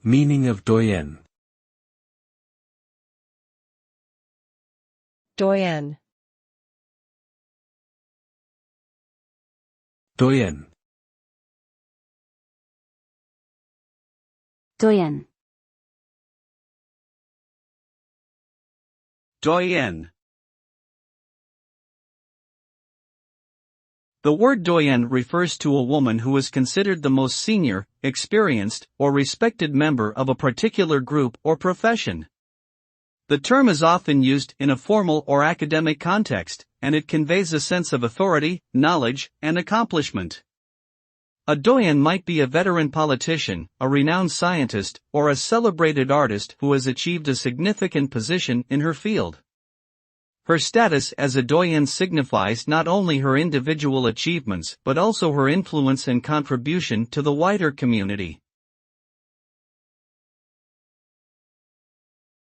Meaning of doyenne. Doyenne. Doyenne. doyenne, Doyenne. The word doyenne refers to a woman who is considered the most senior, experienced, or respected member of a particular group or profession. The term is often used in a formal or academic context, and it conveys a sense of authority, knowledge, and accomplishment. A doyenne might be a veteran politician, a renowned scientist, or a celebrated artist who has achieved a significant position in her field. Her status as a doyenne signifies not only her individual achievements but also her influence and contribution to the wider community.